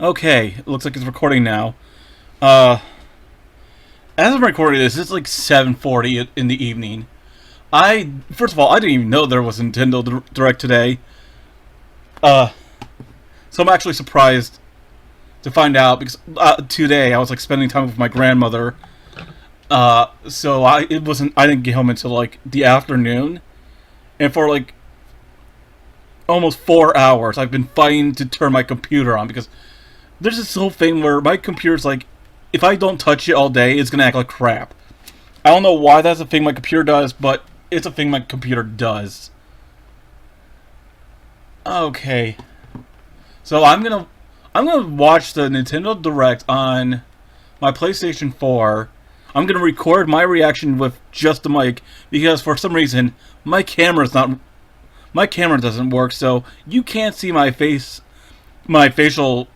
Okay, it looks like it's recording now. Uh, as I'm recording this, it's like 7:40 in the evening. First of all, I didn't even know there was a Nintendo Direct today. Uh, so I'm actually surprised to find out because today I was like spending time with my grandmother. So I didn't get home until like the afternoon, and for like almost 4 hours, I've been fighting to turn my computer on because there's this whole thing where my computer's like, if I don't touch it all day, it's gonna act like crap. I don't know why that's a thing my computer does, but it's a thing my computer does. Okay, so I'm gonna watch the Nintendo Direct on my PlayStation 4. I'm gonna record my reaction with just the mic because for some reason my camera doesn't work, so you can't see my face, my facial.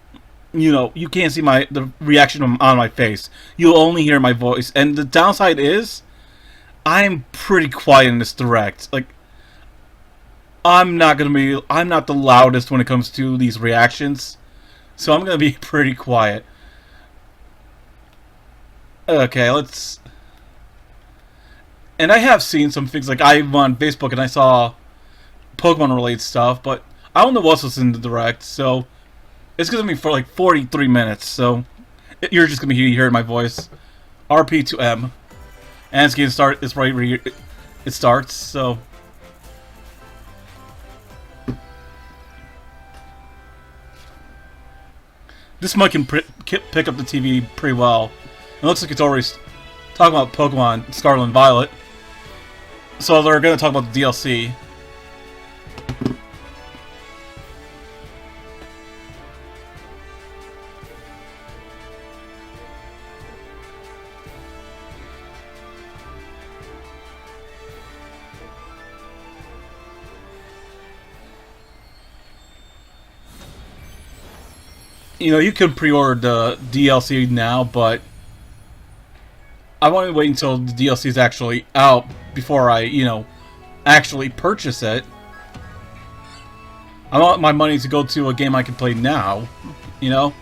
You can't see the reaction on my face. You'll only hear my voice, and the downside is I'm pretty quiet in this direct. Like I'm not the loudest when it comes to these reactions, so I'm gonna be pretty quiet. Okay, let's. And I have seen some things like I'm on Facebook and I saw Pokemon related stuff, but I don't know what else was in the direct, so it's gonna be for like 43 minutes. So you're just gonna be hearing my voice. RP to M, and it's gonna start. It's right where it starts. So. This mic can pick up the TV pretty well. It looks like it's already talking about Pokemon Scarlet and Violet. So they're going to talk about the DLC. You can pre-order the DLC now, but I want to wait until the DLC is actually out before I, actually purchase it. I want my money to go to a game I can play now, you know?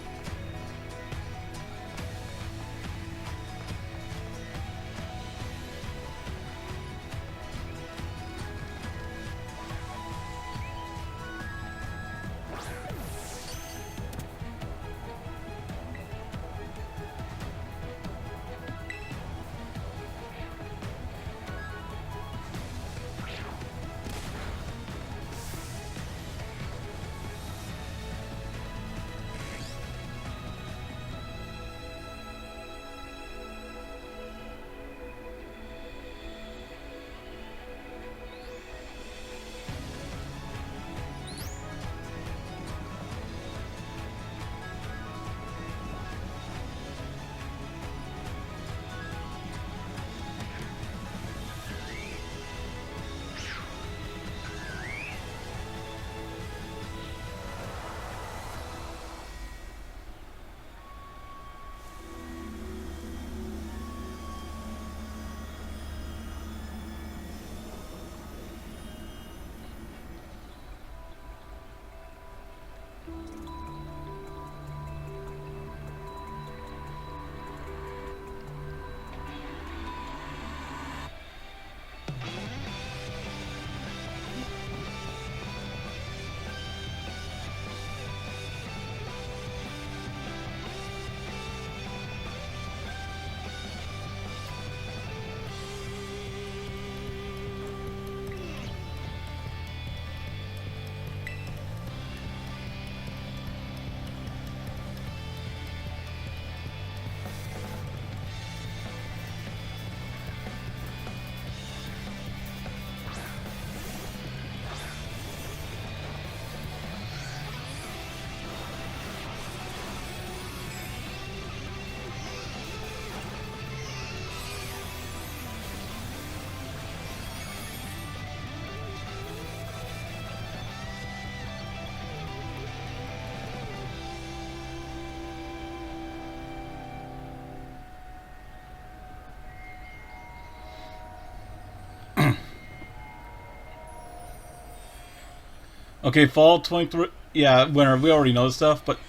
Okay, fall 23. Yeah, winter. We already know stuff, but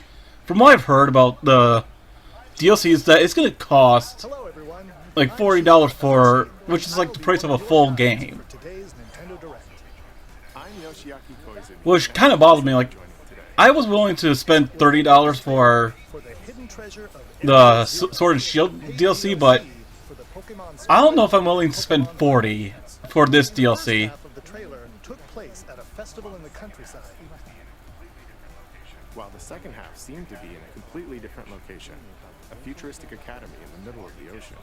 from what I've heard about the DLC, is that it's going to cost Hello everyone. like $40 for, which is like the price of a full game. For today's Nintendo Direct. I'm Yoshiaki Koizumi. Which kind of bothered me. Like, I was willing to spend $30 for For the hidden treasure of the Sword and Shield DLC, but for the Pokemon I don't know if I'm willing to spend $40 for this DLC. half of the trailer took place at a festival in the countryside. While the second half seemed to be in a completely different location, a futuristic academy in the middle of the ocean.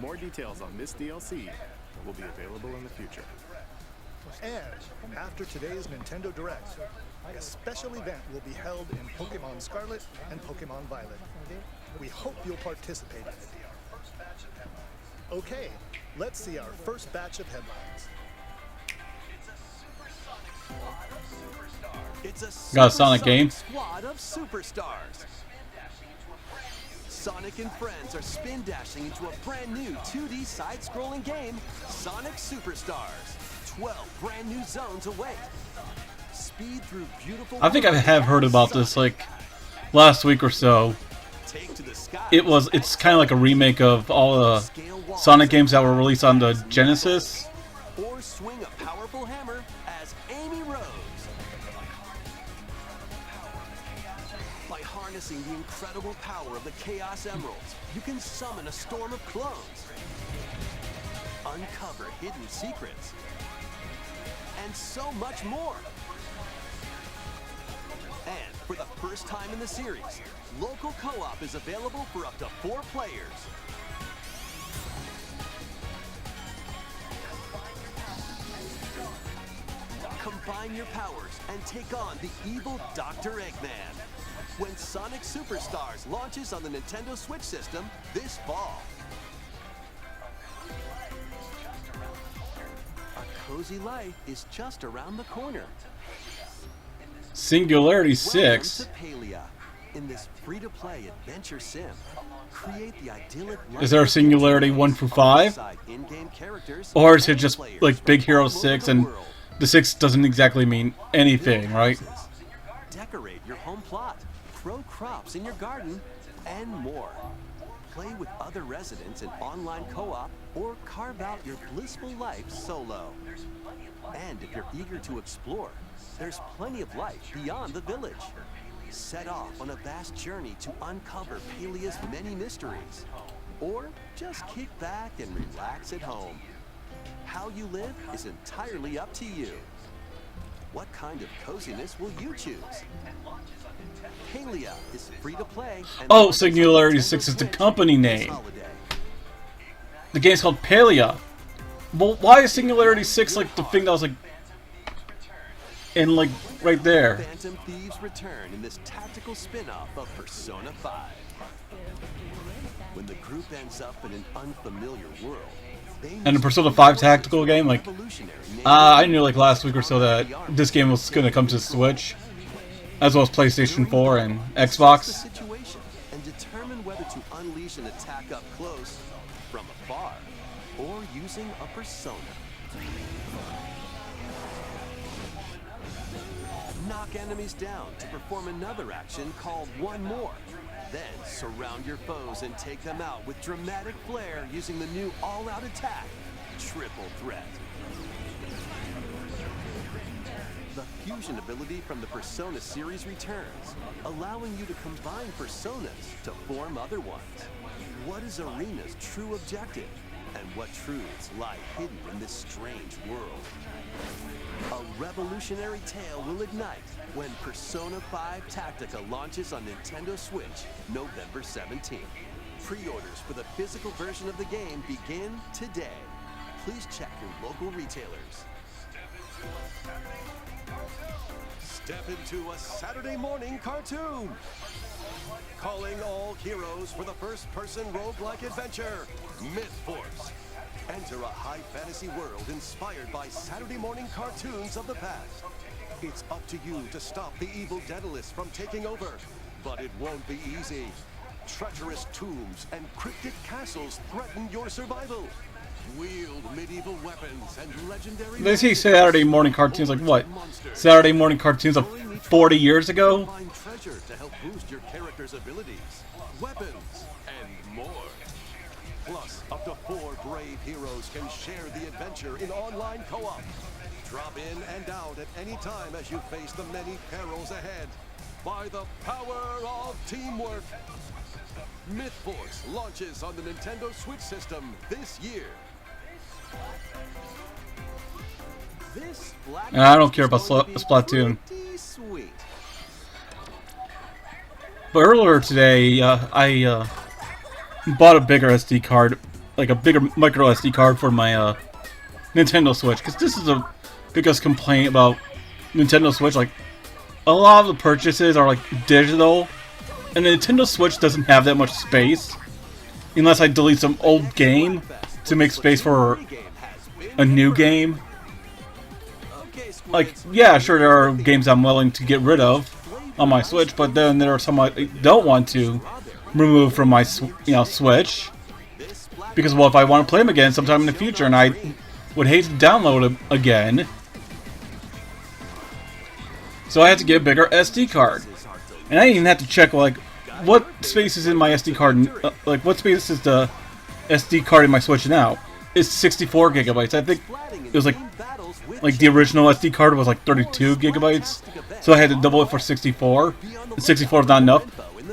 More details on this DLC will be available in the future. And after today's Nintendo Direct, a special event will be held in Pokemon Scarlet and Pokemon Violet. We hope you'll participate in it. Okay, let's see our first batch of headlines. It's a Got a Sonic game. squad of superstars. Sonic and friends are spin dashing into a brand new 2D side-scrolling game, Sonic Superstars. 12 brand new zones await. Speed through beautiful. I think I have heard about this like last week or so. Take to the sky. It's kind of like a remake of all the Sonic games that were released on the Genesis. Or swing a powerful hammer as Amy Rose. By harnessing the incredible power of the Chaos Emeralds, you can summon a storm of clones, uncover hidden secrets, and so much more. And for the first time in the series, local co-op is available for up to 4 players. Combine your powers and take on the evil Dr. Eggman when Sonic Superstars launches on the Nintendo Switch system this fall. A cozy life is just around the corner. Singularity Welcome 6. to Palia. In this free-to-play adventure sim, create the idyllic Is there a Singularity 1 through 5? in-game characters Or is it and just players like Big from Hero all over 6 the and world. the 6 doesn't exactly mean anything, right? Decorate your home plot, grow crops in your garden, and more. Play with other residents in online co-op or carve out your blissful life solo. And if you're eager to explore, there's plenty of life beyond the village. Set off on a vast journey to uncover Palia's many mysteries. Or just kick back and relax at home. How you live is entirely up to you. What kind of coziness will you choose? Palia is free to play. And Oh, launches on Singularity Nintendo 6 is the Switch company this name. holiday. The game's called Palia. Well, why is Singularity 6 like the thing that was like in like right there? Phantom Thieves return in this tactical spin-off of Persona 5. When the group ends up in an unfamiliar world, they And the Persona 5 tactical game, like, I knew like last week or so that this game was gonna come to Switch, as well as PlayStation 4 and the Xbox. situation and determine whether to unleash an attack up close, from afar, or using a persona. Knock enemies down to perform another action called One More. Then surround your foes and take them out with dramatic flair using the new all-out attack, Triple Threat. The fusion ability from the Persona series returns, allowing you to combine personas to form other ones. What is Arena's true objective? And what truths lie hidden in this strange world? A revolutionary tale will ignite when Persona 5 Tactica launches on Nintendo Switch November 17th. Pre-orders for the physical version of the game begin today. Please check your local retailers. Step into a Saturday morning cartoon. Calling all heroes for the first-person roguelike adventure, Myth Force. Enter a high fantasy world inspired by Saturday morning cartoons of the past. It's up to you to stop the evil Daedalus from taking over, but it won't be easy. Treacherous tombs and cryptic castles threaten your survival. Wield medieval weapons and legendary. They say Saturday morning cartoons like what? Saturday morning cartoons of 40 years ago? Find treasure to help boost your character's abilities, weapons, and more. Plus, up to 4 brave heroes can share the adventure in online co-op. Drop in and out at any time as you face the many perils ahead. By the power of teamwork. Myth Force launches on the Nintendo Switch system this year. This Black And I don't care about is going to be Splatoon. pretty sweet. But earlier today, I bought a bigger SD card, like a bigger micro SD card for my Nintendo Switch, because this is the biggest complaint about Nintendo Switch. Like, a lot of the purchases are like digital, and the Nintendo Switch doesn't have that much space, unless I delete some old game to make space for a new game. Like, yeah, sure, there are games I'm willing to get rid of on my Switch, but then there are some I don't want to remove from my Switch, because, well, if I want to play them again sometime in the future, and I would hate to download them again, so I had to get a bigger SD card. And I didn't even have to check, like, what space is in my SD card, like, what space is the SD card in my Switch now? It's 64 gigabytes. I think it was like the original SD card was like 32 gigabytes, so I had to double it for 64. And 64 is not enough,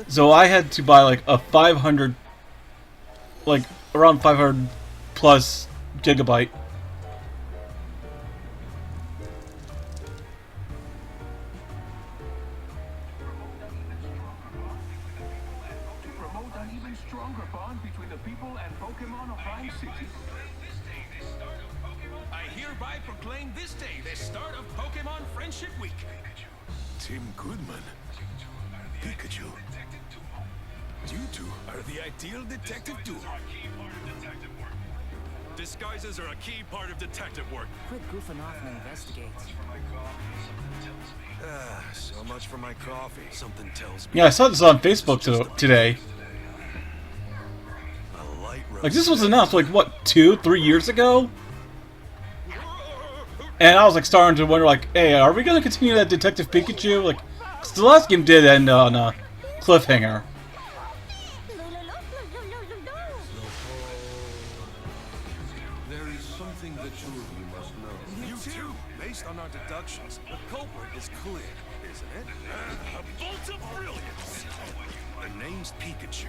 so I had to buy like a 500, like around 500 plus gigabyte. To promote an even stronger bond between the people and Pokemon of Rhyme City. I hereby proclaim this day the start of Pokemon Friendship Week. Tim Goodman. Pikachu. You two are the ideal detective duo. Disguises are a key part of detective work. Quit goofing off and investigate. So much for my coffee. Something tells me Yeah, I saw this on Facebook today. a light Like, this was announced like what, 2-3 years ago? And I was like starting to wonder, like, hey, are we gonna continue that Detective Pikachu? Like, 'cause the last game did end on a cliffhanger. There is something the two of you must know. You too. Based on our deductions, the culprit is clear, isn't it? A bolt of brilliance. The name's Pikachu.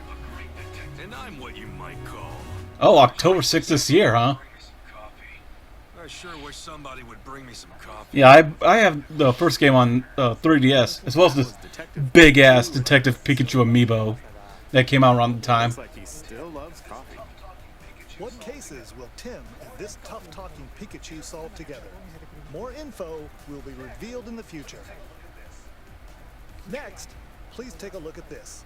And I'm what you might call. Oh, October 6th this year, huh? I sure wish somebody would bring me some coffee. Yeah, I have the first game on 3DS, as well as this big-ass Detective Pikachu amiibo that came out around the time. Looks like he still loves coffee. What cases will Tim and this tough-talking Pikachu solve together? More info will be revealed in the future. Next, please take a look at this.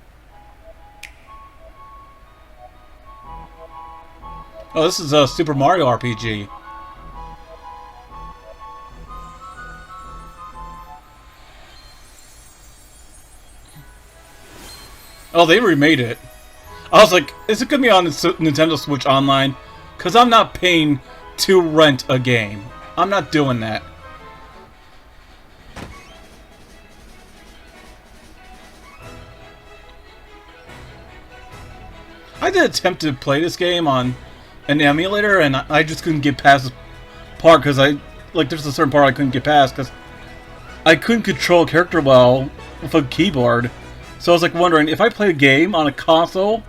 Oh, this is a Super Mario RPG. Oh, they remade it. I was like, is it gonna be on the Nintendo Switch Online? Because I'm not paying to rent a game. I'm not doing that. I did attempt to play this game on an emulator, and I just couldn't get past this part because there's a certain part I couldn't get past because I couldn't control a character well with a keyboard. So I was like wondering if I play a game on a console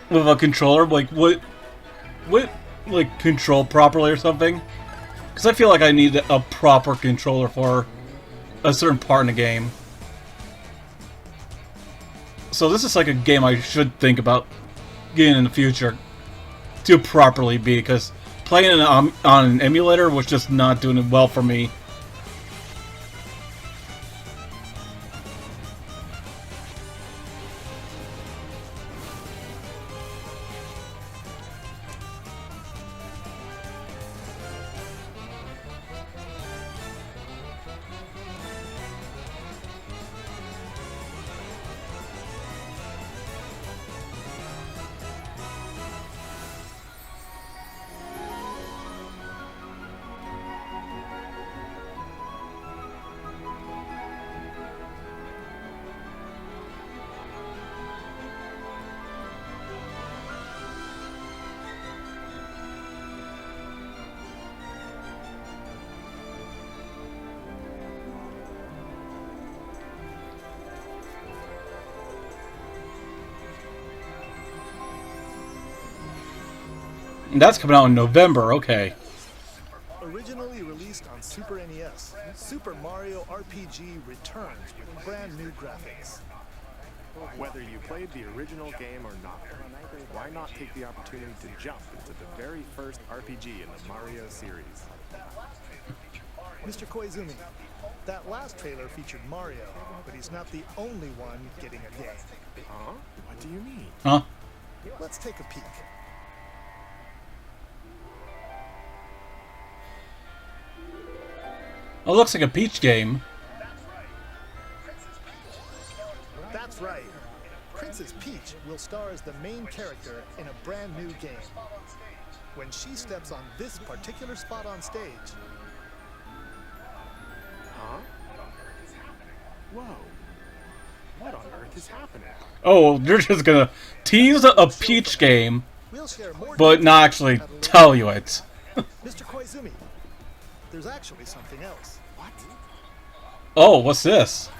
with a controller, like would like control properly or something? Because I feel like I need a proper controller for a certain part in the game. So this is like a game I should think about getting in the future to properly be, because playing it on an emulator was just not doing it well for me. That's coming out in November. Okay. Originally released on Super NES, Super Mario RPG returns with brand new graphics. Whether you played the original game or not, why not take the opportunity to jump into the very first RPG in the Mario series? Mr. Koizumi, that last trailer featured Mario, but he's not the only one getting a game. Huh? What do you mean? Huh? Let's take a peek. Oh, it looks like a Peach game. That's right. Princess Peach will star as the main character in a brand new game. When she steps on this particular spot on stage, Huh? Whoa. What on earth is happening? Oh, they're just gonna tease a Peach game, we'll share more but not actually tell you it. Mr. Koizumi, there's actually something else. What? Oh, what's this?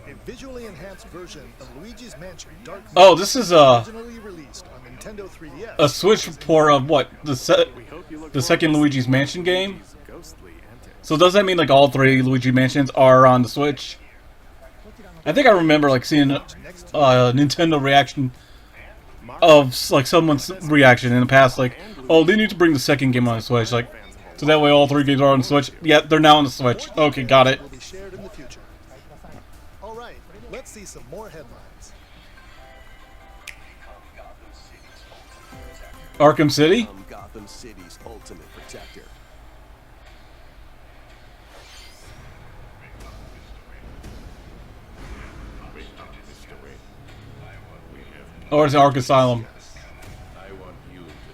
A visually enhanced version of Luigi's Mansion Dark Knight, Oh, this is originally released on Nintendo 3DS. a Switch port of what? We hope you look The forward second to Luigi's seeing Mansion game? Luigi's ghostly antics. So does that mean like all three Luigi Mansions are on the Switch? I think I remember like seeing a Nintendo reaction of like someone's reaction in the past, like, oh, they need to bring the second game on the Switch, like, so that way all three games are on the Switch. Yeah, they're now on the Switch. Okay, got it. Will be shared in the future. All right, let's see some more headlines. Arkham City? I'm Gotham City's ultimate protector. Or is it Arkham Asylum?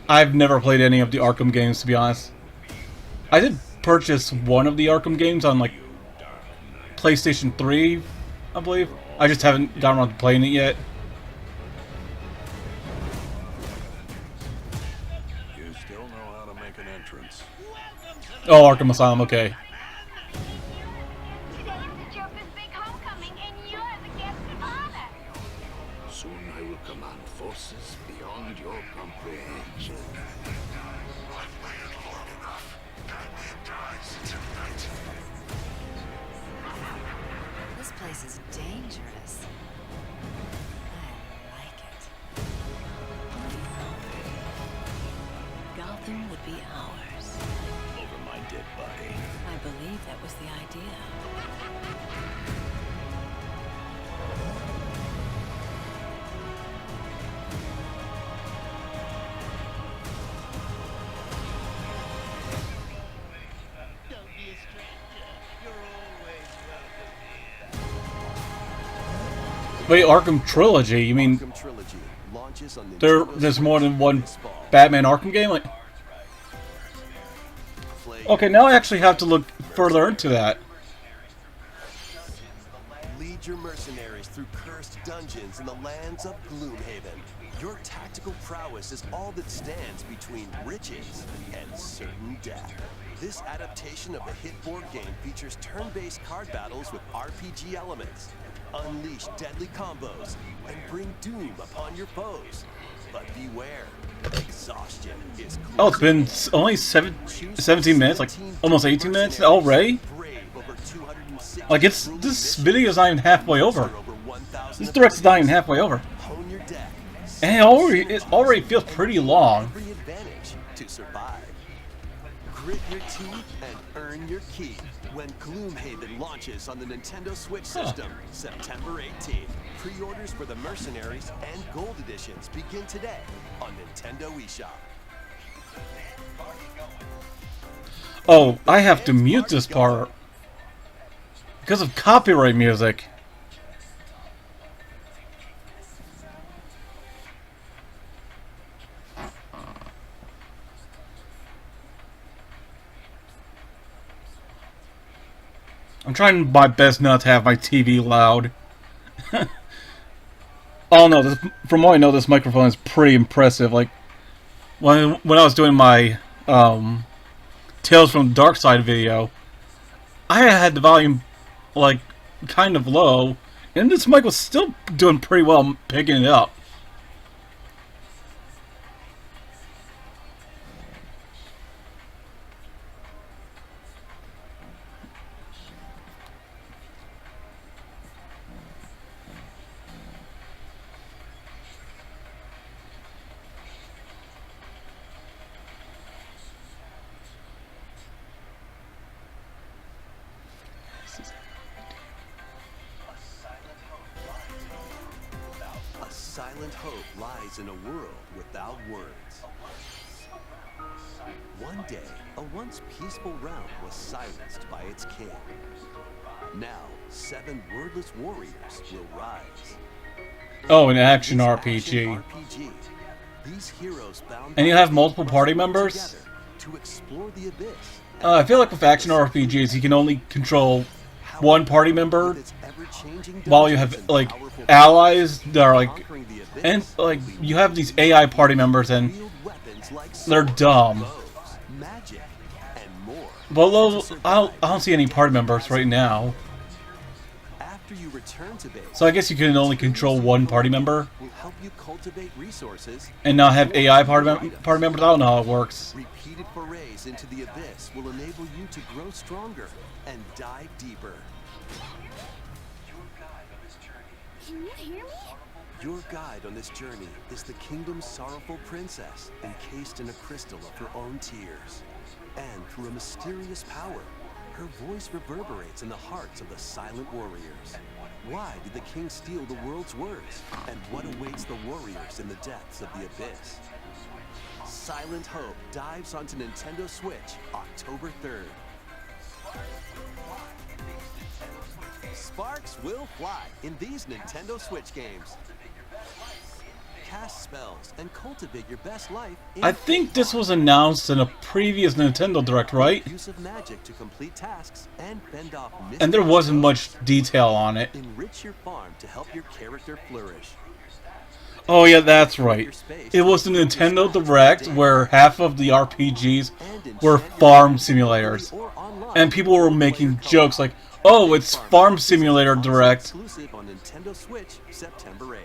I've never played any of the Arkham games, to be honest. I did purchase one of the Arkham games on, like, PlayStation 3, I believe. I just haven't gotten around to playing it yet. You still know how to make an entrance. Oh, Arkham Asylum, okay. Today is the Joker's big homecoming, and you're the guest of honor. Soon I will command forces beyond your comprehension. This place is dangerous. I like it. Gotham would be ours. Over my dead body. I believe that was the idea. Wait, Arkham Trilogy? You mean Arkham Trilogy launches on there's more than one Batman Arkham game? Like, okay, now I actually have to look further into that. Lead your mercenaries through cursed dungeons in the lands of Gloomhaven. Your tactical prowess is all that stands between riches and certain death. This adaptation of the hit board game features turn-based card battles with RPG elements. Unleash deadly combos and bring doom upon your foes. But beware, exhaustion is close. Oh, it's been only 17 minutes, like almost 18 minutes already? Like, this video is not even halfway over. This direct's not even halfway over. Hone your deck. And it already feels pretty long. Every advantage to survive. Grit your teeth and earn your key when Gloomhaven launches on the Nintendo Switch system September 18th. Pre-orders for the Mercenaries and Gold Editions begin today on Nintendo eShop. Oh, I have to mute this part because of copyright music. I'm trying my best not to have my TV loud. Oh no, from what I know, this microphone is pretty impressive. Like, when I was doing my Tales from the Dark Side video, I had the volume, like, kind of low, and this mic was still doing pretty well picking it up. Silent hope lies in a world without words. One day, a once peaceful realm was silenced by its king. Now, 7 wordless warriors will rise. Oh, an action This RPG. action RPG, these heroes bound And you have multiple party members? together to explore the abyss. I feel like with action RPGs, you can only control one party member, With its ever-changing while you dungeons have and like powerful allies that are like, conquering the abyss, and like you have these AI party members, and wield weapons like they're swords, dumb. bows, magic, and more. But those, I don't see any party members right now. After you return to base, So I guess you can only control one party member will help you cultivate resources. and not have AI party members. I don't know how it works. Repeated forays into the abyss will enable you to grow stronger and dive deeper. Can you hear me? Your guide on this journey is the kingdom's sorrowful princess, encased in a crystal of her own tears. And through a mysterious power, her voice reverberates in the hearts of the silent warriors. Why did the king steal the world's words? And what awaits the warriors in the depths of the abyss? Silent Hope dives onto Nintendo Switch October 3rd. Sparks will fly in these Nintendo Switch games. Cast spells and cultivate your best life in I think this was announced in a previous Nintendo Direct, right? use of magic to complete tasks and fend off And there mysterious wasn't ghosts. much detail on it. Enrich your farm to help your character flourish. Oh yeah, that's right. It was the Nintendo Direct where half of the RPGs were farm simulators. Or online. And people were making jokes like, oh, it's Farm Simulator Direct. Exclusive on Nintendo Switch September 8th.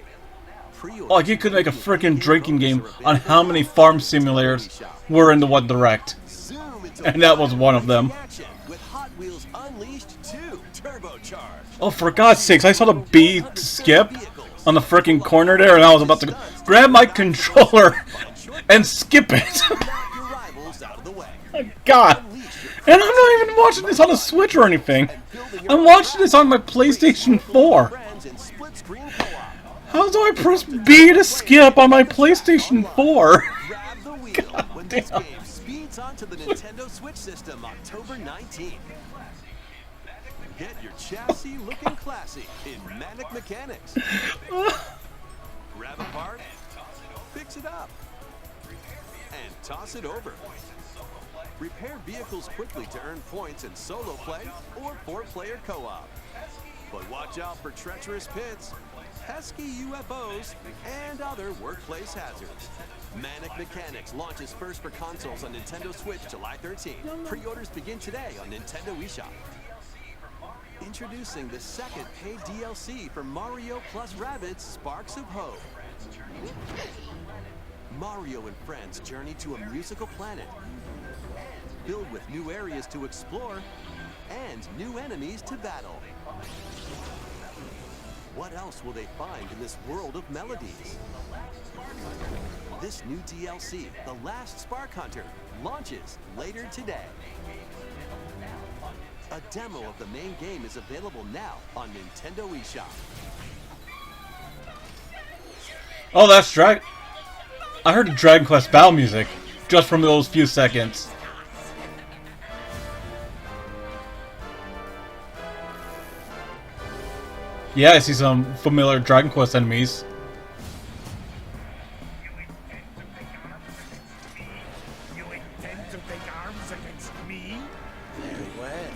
Pre-order Like you could make a freaking drinking game on how many farm simulators were in the one Direct. Zoom into And that was one of them. action with Hot Wheels Unleashed 2 Turbocharged. Oh, for God's sakes, I saw the bee skip on the freaking corner there, and I was about to grab my controller and skip it. Your rivals out of the way. God. And I'm not even watching this on a Switch or anything. I'm watching this on my PlayStation 4. Friends in split screen co-op. How do I press B to skip on my PlayStation 4? Grab the wheel when this game speeds onto the Nintendo Switch system October 19th. Get your chassis looking classy in Manic Mechanics. Grab a part, fix it up, and toss it over. Repair vehicles quickly to earn points in solo play or 4-player co-op. But watch out for treacherous pits, pesky UFOs, and other workplace hazards. Manic Mechanics launches first for consoles on Nintendo Switch July 13th. Pre-orders begin today on Nintendo eShop. Introducing the second paid DLC for Mario plus Rabbids Sparks of Hope. Mario and friends journey to a musical planet filled with new areas to explore and new enemies to battle. What else will they find in this world of melodies? This new DLC, The Last Spark Hunter, launches later today. A demo of the main game is available now on Nintendo eShop. Oh, that's Drag. I heard the Dragon Quest Battle music just from those few seconds. Yeah, I see some familiar Dragon Quest enemies. You intend to take arms against me? Very well.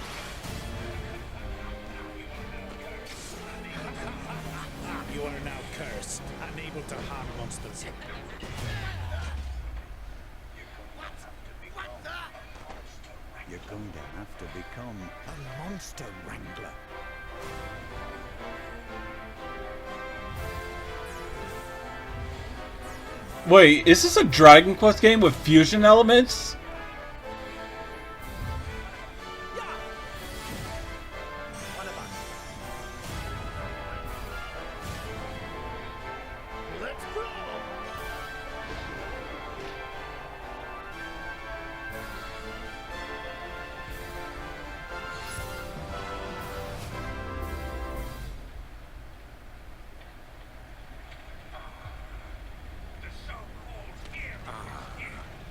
You are now cursed, unable to harm monsters. You're going to have to become a monster wrangler. Wait, is this a Dragon Quest game with fusion elements? Let's go!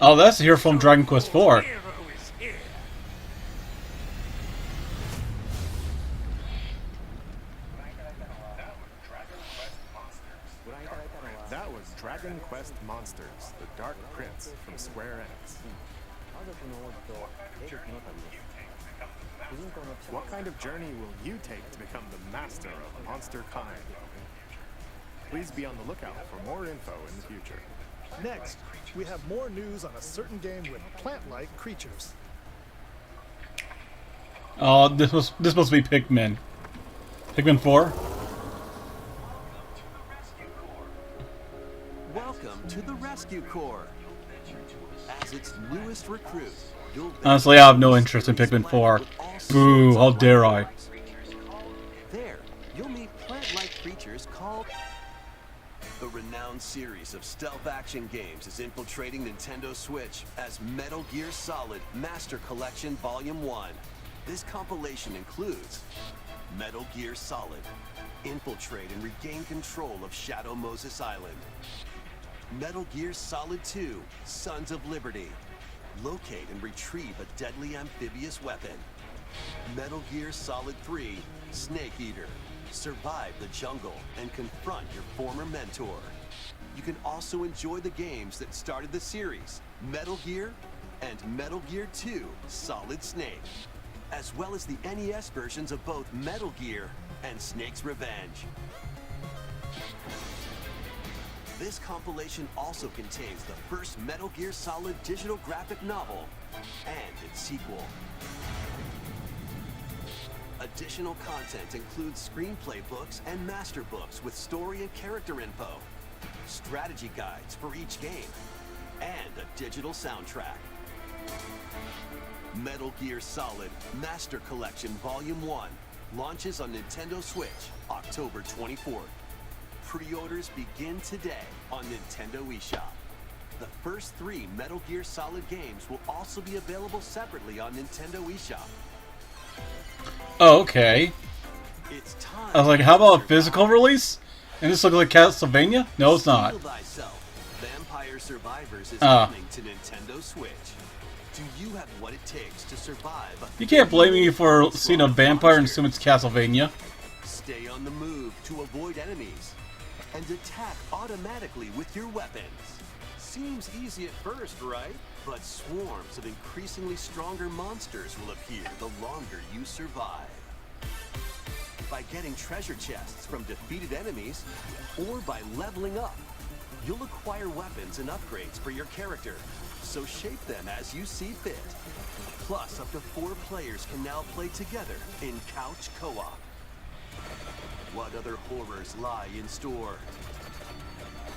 Oh, that's here from Dragon Quest IV. That was Dragon Quest Monsters, the Dark Prince from Square Enix. What kind of journey will you take to become the master of monster kind? Please be on the lookout for more info in the future. Next, we have more news on a certain game with plant-like creatures. Oh, this must be Pikmin. Pikmin 4? Welcome to the Rescue Corps. As its newest recruit, you'll Honestly, I have no interest in Pikmin 4. Boo, how dare I. There, you'll meet plant-like creatures called... The renowned series of stealth action games is infiltrating Nintendo Switch as Metal Gear Solid Master Collection Volume 1. This compilation includes Metal Gear Solid, infiltrate and regain control of Shadow Moses Island. Metal Gear Solid 2, Sons of Liberty, locate and retrieve a deadly amphibious weapon. Metal Gear Solid 3, Snake Eater, survive the jungle and confront your former mentor. You can also enjoy the games that started the series, Metal Gear and Metal Gear 2, Solid Snake, as well as the NES versions of both Metal Gear and Snake's Revenge. This compilation also contains the first Metal Gear Solid digital graphic novel and its sequel. Additional content includes screenplay books and master books with story and character info, strategy guides for each game, and a digital soundtrack. Metal Gear Solid Master Collection Volume 1 launches on Nintendo Switch October 24th. Pre-orders begin today on Nintendo eShop. The first 3 Metal Gear Solid games will also be available separately on Nintendo eShop. Oh, okay. It's time. I was like, how about a physical release? And this looks like Castlevania? No, it's not. Steel Thyself. Vampire Survivors is coming to Nintendo Switch. Do you have what it takes to survive a... You can't blame me for seeing a vampire and assume it's Castlevania. Stay on the move to avoid enemies and attack automatically with your weapons. Seems easy at first, right? But swarms of increasingly stronger monsters will appear the longer you survive. By getting treasure chests from defeated enemies, or by leveling up, you'll acquire weapons and upgrades for your character, so shape them as you see fit. Plus, up to 4 players can now play together in couch co-op. What other horrors lie in store?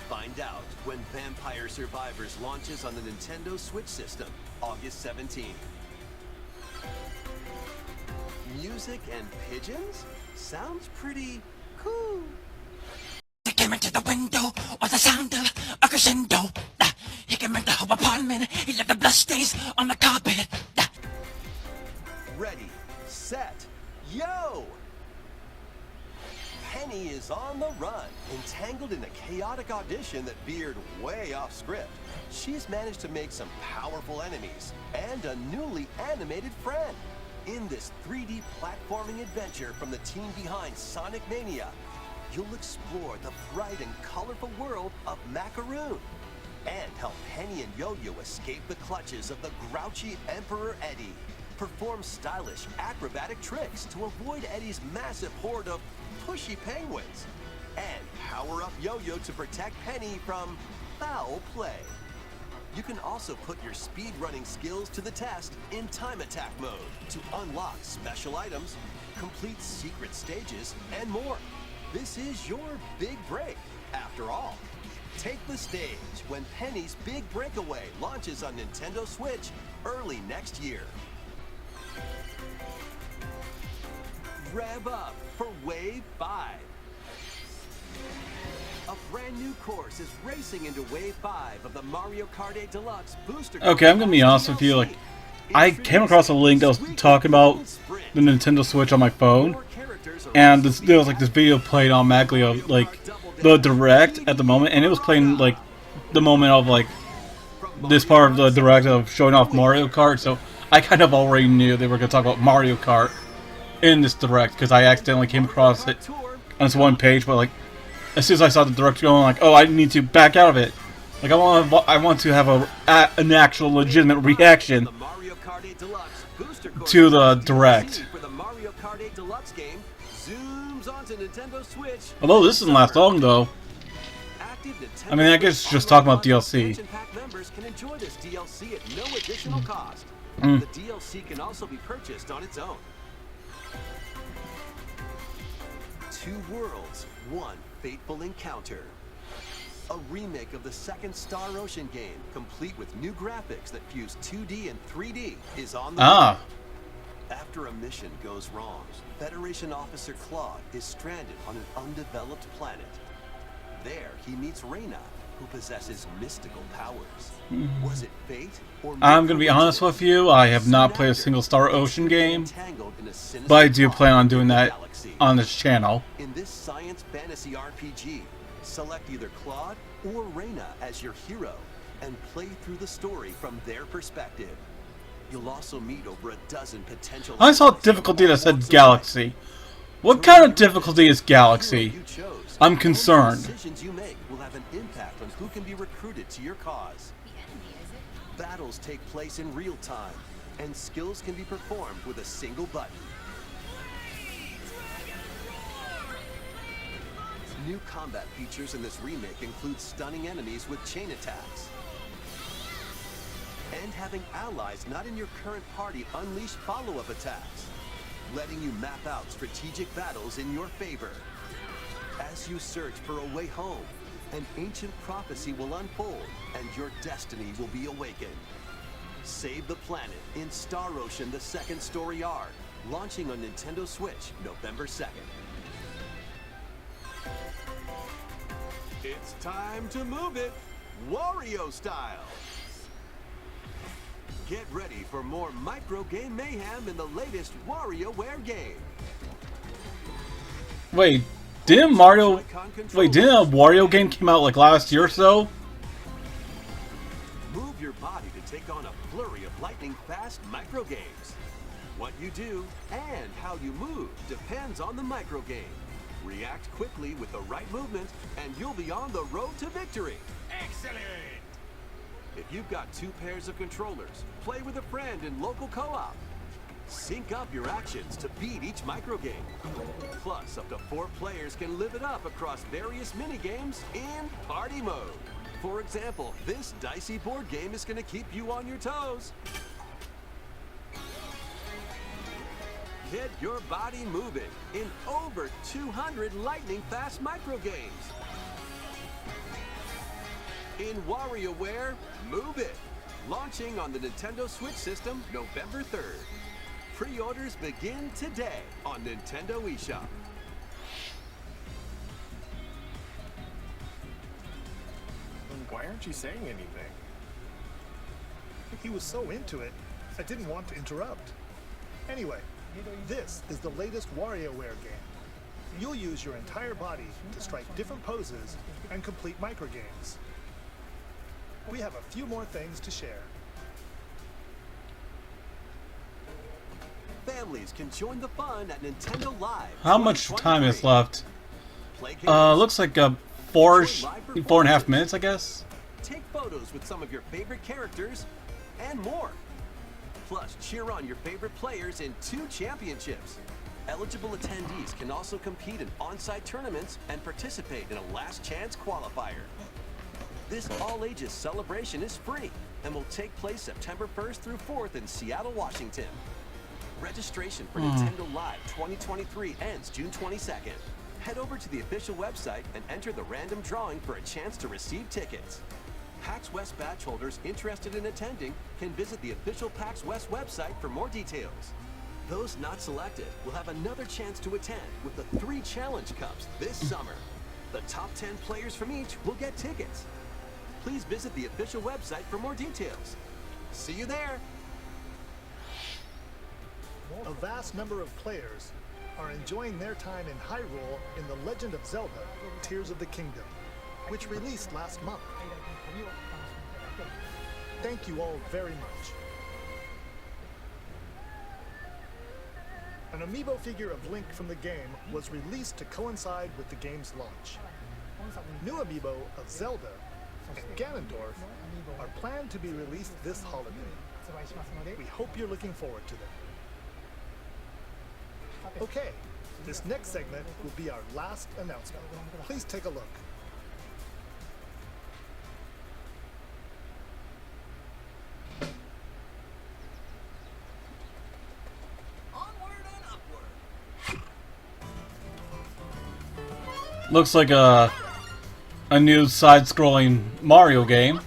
Find out when Vampire Survivors launches on the Nintendo Switch system, August 17th. Music and pigeons? Sounds pretty cool. He came into the window, or the sound of a crescendo. He came into her apartment, he left the bloodstains on the carpet. Ready, set, yo! Penny is on the run, entangled in a chaotic audition that veered way off script. She's managed to make some powerful enemies and a newly animated friend. In this 3D platforming adventure from the team behind Sonic Mania, you'll explore the bright and colorful world of Macaroon and help Penny and Yo-Yo escape the clutches of the grouchy Emperor Eddie. Perform stylish acrobatic tricks to avoid Eddie's massive horde of pushy penguins. And power up Yo-Yo to protect Penny from foul play. You can also put your speedrunning skills to the test in time attack mode to unlock special items, complete secret stages, and more. This is your big break, after all. Take the stage when Penny's Big Breakaway launches on Nintendo Switch early next year. Rev up for Wave 5. A brand new course is racing into Wave 5 of the Mario Kart 8 Deluxe Booster. Okay, I'm gonna be honest with you, like, I came across a link that was talking about the Nintendo Switch on my phone, and there was like this video played automatically of like the Direct at the moment, and it was playing like the moment of like this part of the direct of showing off Mario Kart, so I kind of already knew they were going to talk about Mario Kart in this direct because I accidentally came across it on this one page. But like, as soon as I saw the direct going, like, oh, I need to back out of it. Like, I want to have an actual legitimate reaction to the direct. Although this doesn't last long, though. I mean, I guess just talking about DLC. Members can enjoy this DLC at no additional cost. The DLC can also be purchased on its own. Two worlds, one fateful encounter. A remake of the second Star Ocean game, complete with new graphics that fuse 2D and 3D, is on the way. After a mission goes wrong, Federation Officer Claude is stranded on an undeveloped planet. There, he meets Reyna, who possesses mystical powers. Was it fate or I'm gonna be honest with you, I have not played a single Star Ocean game, but I do plan on doing that on this channel. In this science fantasy RPG, select either Claude or Reyna as your hero and play through the story from their perspective. You'll also meet over a dozen potential... I saw difficulty that said Galaxy. What kind of difficulty is Galaxy? I'm concerned. Decisions you make will have an impact on who can be recruited to your cause. Battles take place in real time, and skills can be performed with a single button. New combat features in this remake include stunning enemies with chain attacks, and having allies not in your current party unleash follow-up attacks, letting you map out strategic battles in your favor. As you search for a way home, an ancient prophecy will unfold, and your destiny will be awakened. Save the planet in Star Ocean: The Second Story R, launching on Nintendo Switch November 2nd. It's time to move it, Wario style. Get ready for more micro game mayhem in the latest WarioWare game. Wait, didn't a Wario game came out like last year or so? Move your body to take on a flurry of lightning-fast micro games. What you do and how you move depends on the micro game. React quickly with the right movement, and you'll be on the road to victory. Excellent! If you've got two pairs of controllers, play with a friend in local co-op. Sync up your actions to beat each micro game. Plus, up to 4 players can live it up across various mini-games in party mode. For example, this dicey board game is going to keep you on your toes. Get your body moving in over 200 lightning-fast micro games. In WarioWare, Move It! Launching on the Nintendo Switch system November 3rd. Pre-orders begin today on Nintendo eShop. Why aren't you saying anything? He was so into it, I didn't want to interrupt. Anyway, this is the latest WarioWare game. You'll use your entire body to strike different poses and complete microgames. We have a few more things to share. Families can join the fun at Nintendo Live. How much time is left? Looks like 4.5 minutes, I guess. Take photos with some of your favorite characters and more. Plus, cheer on your favorite players in 2 championships. Eligible attendees can also compete in on-site tournaments and participate in a last chance qualifier. This all-ages celebration is free and will take place September 1st through 4th in Seattle, Washington. Registration for Nintendo Live 2023 ends June 22nd. Head over to the official website and enter the random drawing for a chance to receive tickets. PAX West badge holders interested in attending can visit the official PAX West website for more details. Those not selected will have another chance to attend with the 3 Challenge Cups this summer. The top 10 players from each will get tickets. Please visit the official website for more details. See you there! A vast number of players are enjoying their time in Hyrule in The Legend of Zelda: Tears of the Kingdom, which released last month. Thank you all very much. An amiibo figure of Link from the game was released to coincide with the game's launch. New amiibo of Zelda and Ganondorf are planned to be released this holiday. We hope you're looking forward to them. Okay, this next segment will be our last announcement. Please take a look. Looks like a new side-scrolling Mario game.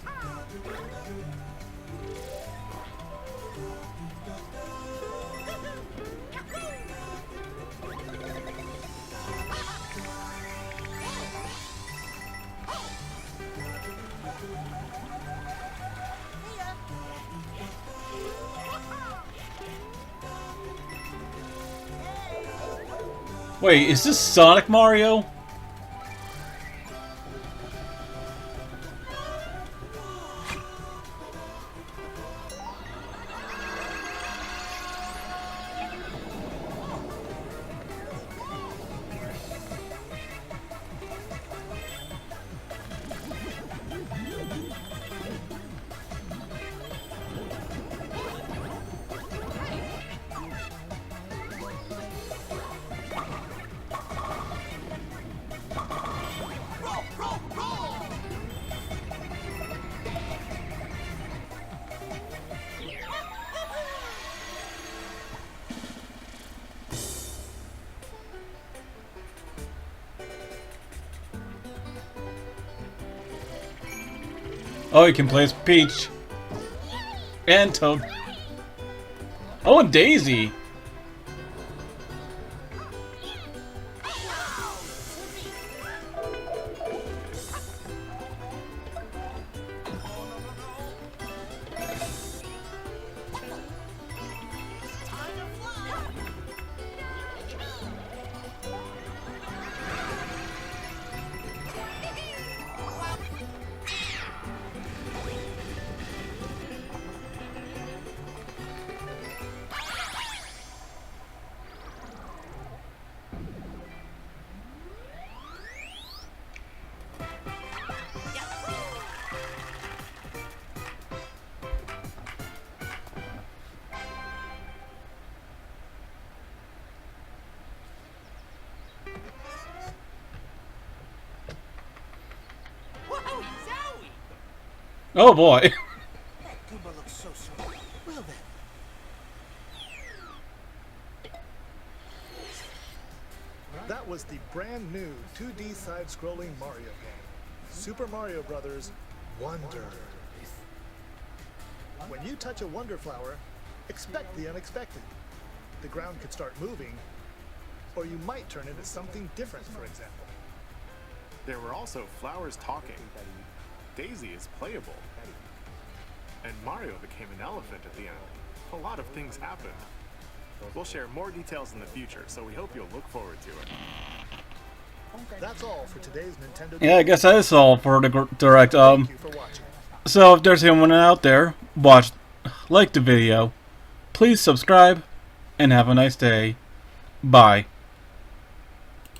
Wait, is this Sonic Mario? Oh, you can play as Peach. And Toad. Oh, and Daisy. Oh boy. That was the brand new 2D side-scrolling Mario game, Super Mario Bros. Wonder. When you touch a Wonder Flower, expect the unexpected. The ground could start moving, or you might turn into something different, for example. There were also flowers talking. Daisy is playable. And Mario became an elephant at the end. A lot of things happened. We'll share more details in the future, so we hope you'll look forward to it. That's all for today's Nintendo. Yeah, I guess that is all for the Direct. Thank you for watching. So if there's anyone out there, like the video, please subscribe, and have a nice day. Bye.